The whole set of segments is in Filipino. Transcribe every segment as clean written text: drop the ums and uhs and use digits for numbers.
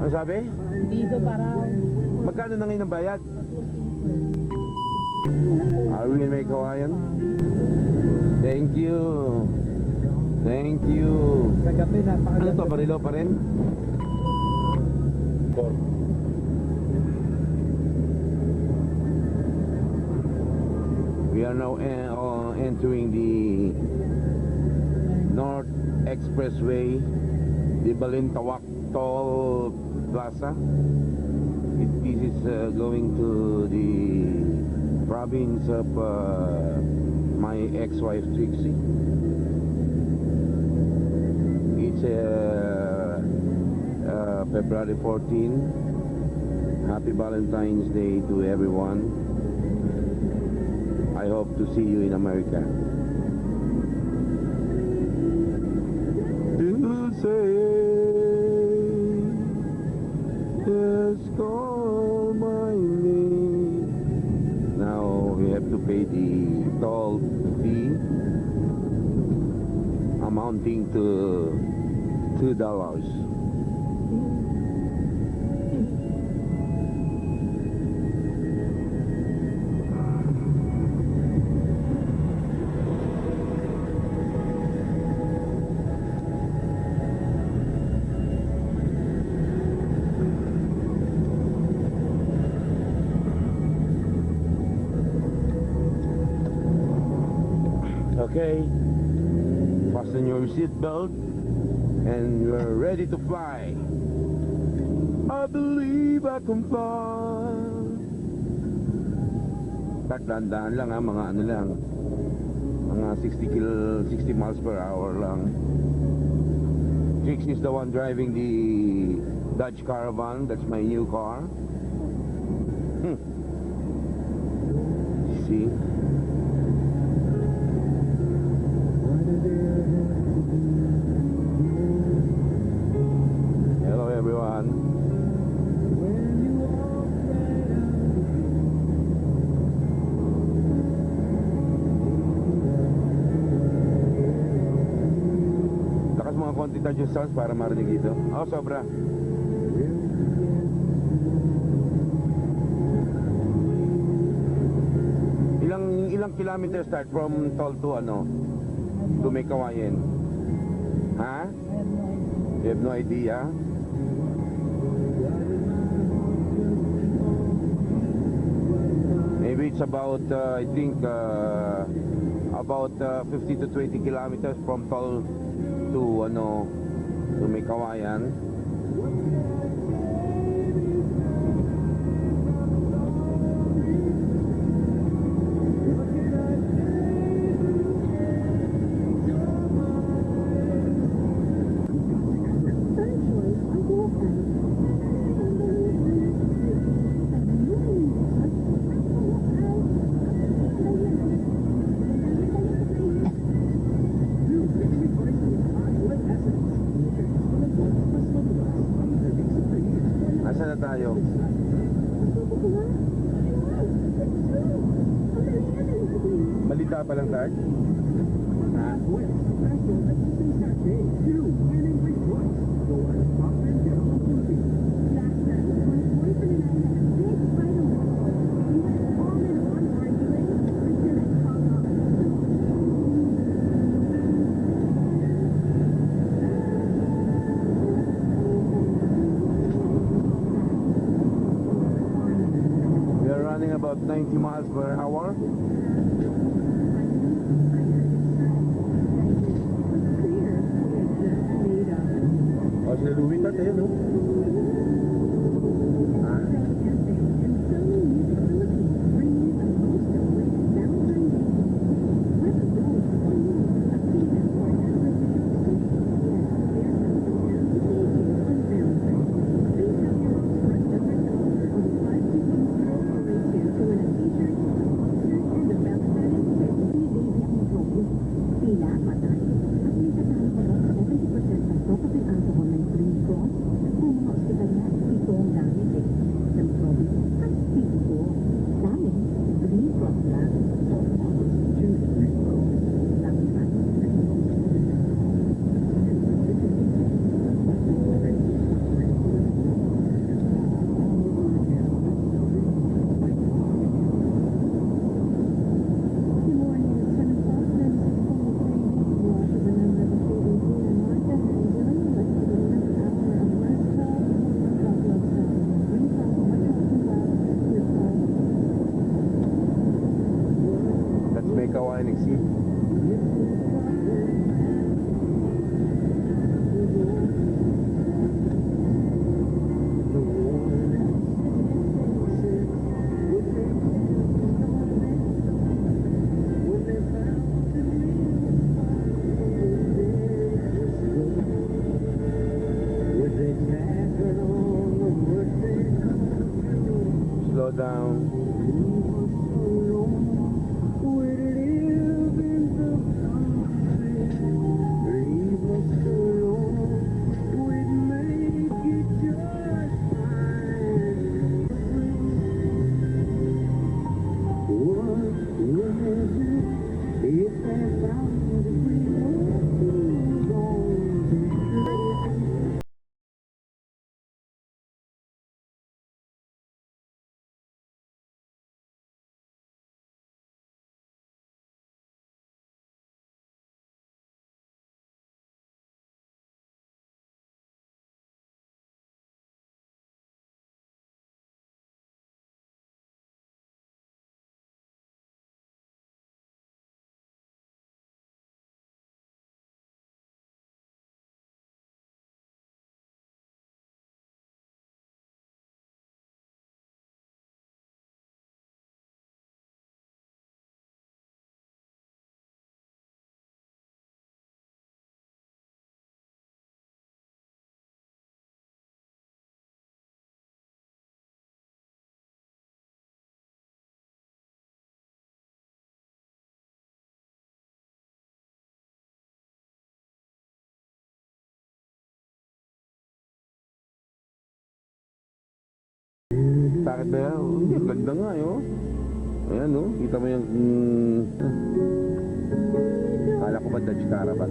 Ano sabi? Dito para... Magkano na ngayon ang bayad? Are we in Meycauayan? Thank you. Thank you. Kagabi na. Ano to? Marilao pa rin? We are now entering the North Expressway, the Balintawak Toll Plaza. This is going to the province of my ex-wife Trixie. It's February 14. Happy Valentine's Day to everyone. I hope to see you in America. Just call my name. Now we have to pay the toll fee amounting to $2. Okay, fasten your seatbelt and you're ready to fly. I believe I can fly. Tak, dahan-dahan lang ha, mga ano lang, mga 60 miles per hour lang. Trix is the one driving the Dodge Caravan. That's my new car. See? Hello everyone. Lakas mga konti tayo sounds para marinig ito. Oh, sobra. Ilang kilometers start from toll to ano? To Meycauayan? Huh? You have no idea? Maybe it's about, I think, about 50 to 20 kilometers from toll to, ano, to Meycauayan. Nasaan na tayo? Balita pa lang tayo? About 90 miles per hour. Oh, sila lumipat eh, no? down. Bakit ba yan? Hindi, ganda nga yun. Ayan no, kita mo yung kala ko ba Dutch Caravan?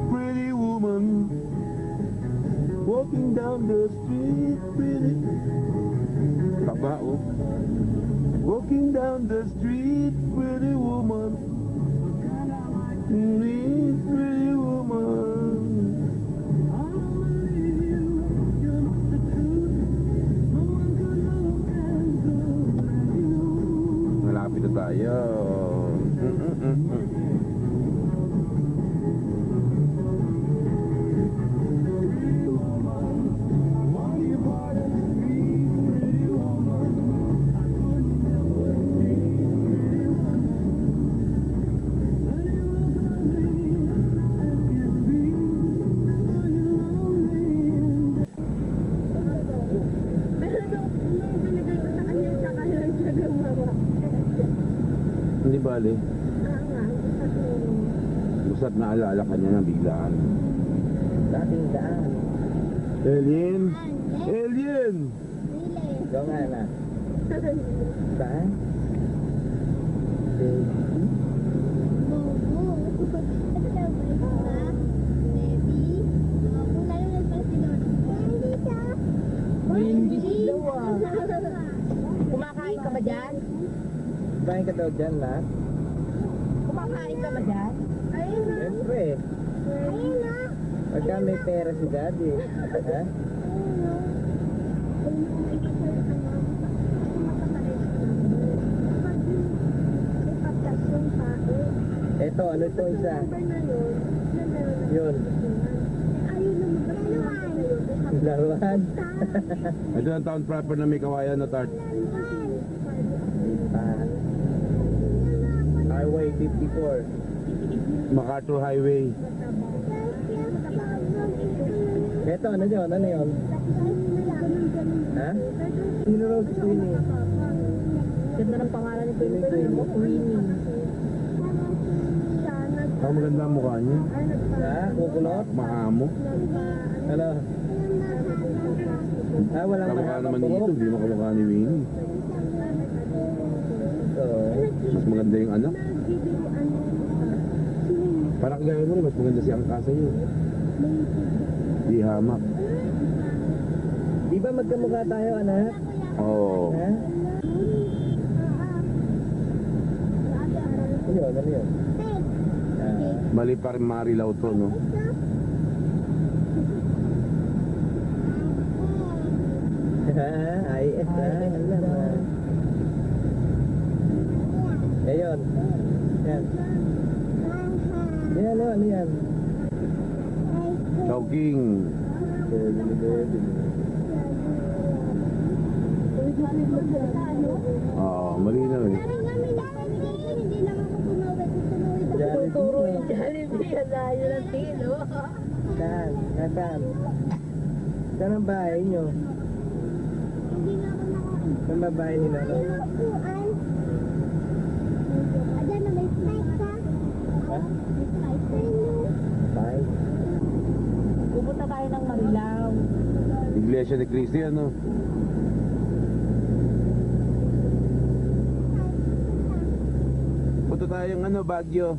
Pretty woman walking down the street, pretty. Taba oh. Walking down the street, pretty woman. Pretty woman. Malapit na tayo. normal eh. Basta't naalala ka niya ng biglaan. Dating daan. Alien! Alien! Ikaw nga na. Saan? Hindi daw ah. Kumakain ka ba dyan? Kumakain ka daw dyan, Nat? Kumakain ka ba dyan? Siyempre. Pagka may pera si Daddy. Ha? Eto, ano ito isa? Yun. Laruan. Ito ang town proper na Meycauayan na Tart. Highway 54. MacArthur Highway. Eto, ano yun? Ano yun? Ha? Sino raw si Queenie? Ganda ng pangalan ni Queenie. Ang maganda ang mukha niya. Ha? Kukulot? Maamo. Ano? Ah, walang Kamukha naman ni ito, hindi makamukha ni Winnie. So, Mas maganda yung anak. Parang gaya mo rin, mas maganda si Angkasa yun. Di hamak. di ba magkamukha tayo, anak? Oo. Ha? Ano yun? Ano yun? Mali pa rin Marilao to, no? Ay, alam na. Ngayon. Yan. Yan, ano yan? Chowking. Oo, malinaw eh. Tuturo yung Jollibee, ang layo ng tilo. Saan? Nasaan? Saan ang bahay nyo? Saan ba bahay nila? No? Ha? Bahay? Pupunta tayo ng Marilao. Iglesia de Cristo, ano? Punta tayong ano, Baguio.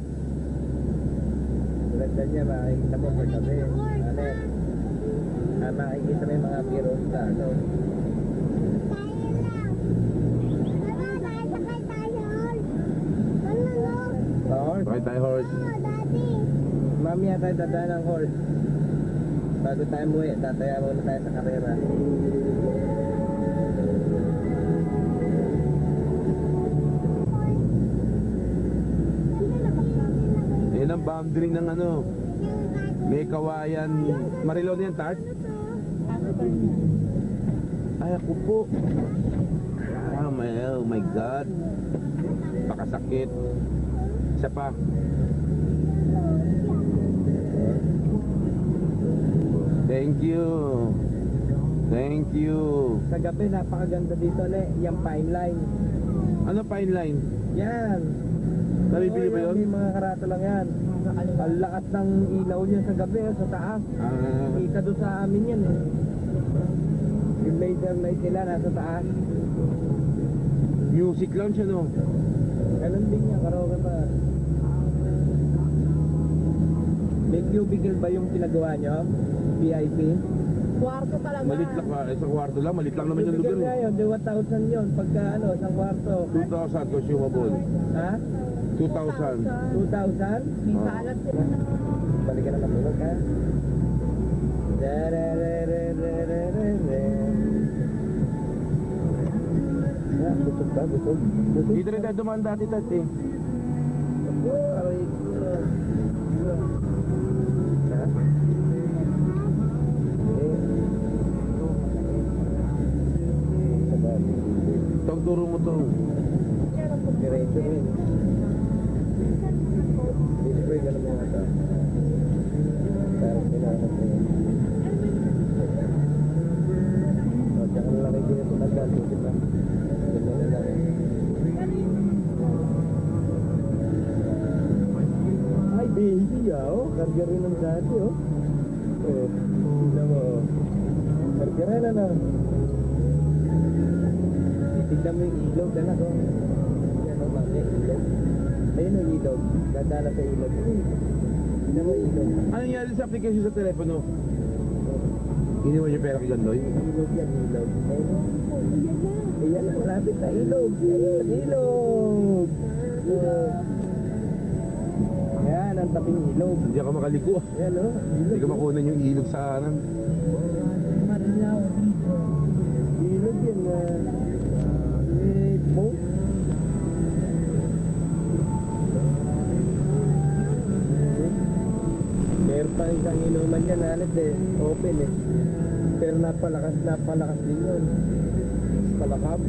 Ganda niya, makikita mo sa gabi. Ano? Makikita mo yung mga pirosta, ano? Horse? Bakit tayo horse? Mamaya tayo dadaan ng horse. Bago tayo muwi, tataya muna tayo sa karera. Yan ang boundary ng ano, Meycauayan. Marilao na yan, Tart? Ay, ako po. Oh my God. Pakasakit. Isa pa. Thank you. Thank you. Sa gabi, napakaganda dito ulit. Yung fine line. Ano fine line? Yan. Nabibili ba yun? May mga karato lang yan. Ang lakas ng ilaw niya sa gabi, sa taas. Kita doon sa amin yan eh. Yung laser light nila nasa taas. Music lounge ano? Ganun din yan, karaoke pa. May cubicle ba yung pinagawa nyo? VIP? Kwarto talaga. Malit lang, isang kwarto lang, malit lang naman yung lugar. Cubicle nga yun, di 1,000 yun. Pagka ano, isang kwarto. 2,000 consumable. Ha? 2,000. 2,000? May Oh. salat sila. Balikan na matulog ha? Busog ba? Busog? Busog? Dito rin tayo dumaan dati, Tati. Aray ko. Ha? Itong turo mo to. Diretso rin. Display ka naman ata. Parang kailangan ko yun. O, tsaka na lang kayo kinatunagan. Diba? Ganda na lang. rin ng dati, oh. Oh, tignan mo, oh. Kargaran na lang. Tignan mo yung ilog, anak, oh. Yan, oh, mami, ilog. Ayun ang ilog. Dadala sa ilog. Tignan mo ilog. Ano nangyari sa application sa telepono? Hindi mo yung pera kay Gandoy? Ilog yan, ilog. Ayan, malapit na ilog. Ayun, ilog. Ayan, ang taping ilog. Hindi ka makaliko. Ayan, oh. Hindi ka makunan yung ilog sa anan. Marilao. Ilog yan, boat. Meron pa isang inuman yan, halos eh. Open eh. Pero napalakas din yun. Palakap.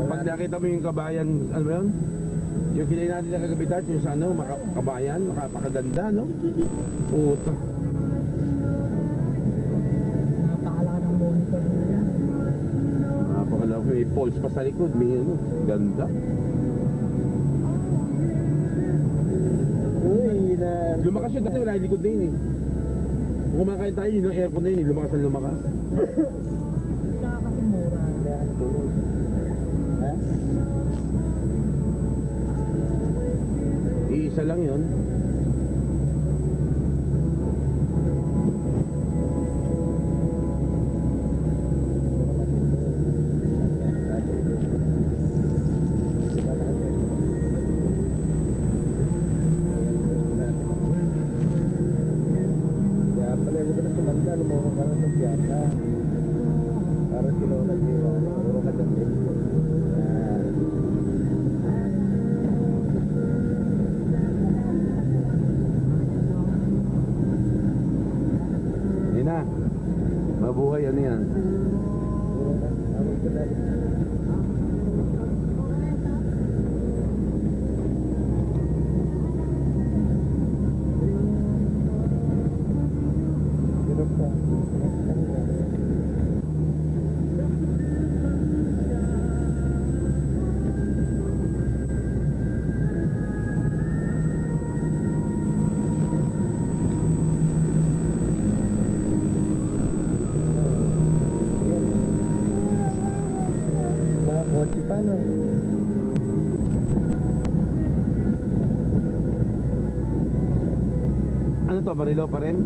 Pag nakita mo yung kabayan, ano ba yun? Yung kinain natin na kagabitat, yung sa ano, kabayan, makapakaganda, no? Puta. Napakalaki ng monitor nila. Napakalaki, may poles pa sa likod, may ano, ganda. Uy, na... Lumakas yun dati, wala yung likod na yun eh. Kung kumakain tayo, yun yung aircon na yun eh, lumakas na lumakas. Saka kasi mura. Ha? Iisa lang yun. Kaya pala, huwag ka na tumanda, lumukha ka na ng piyata. Para sinulag yun, puro ka dyan din. Yun na. Mabuhay, ano yan? Puro ka, tawag ka na. Hirap ka. Mga kotse pa, no? Ano to, Marilao pa rin?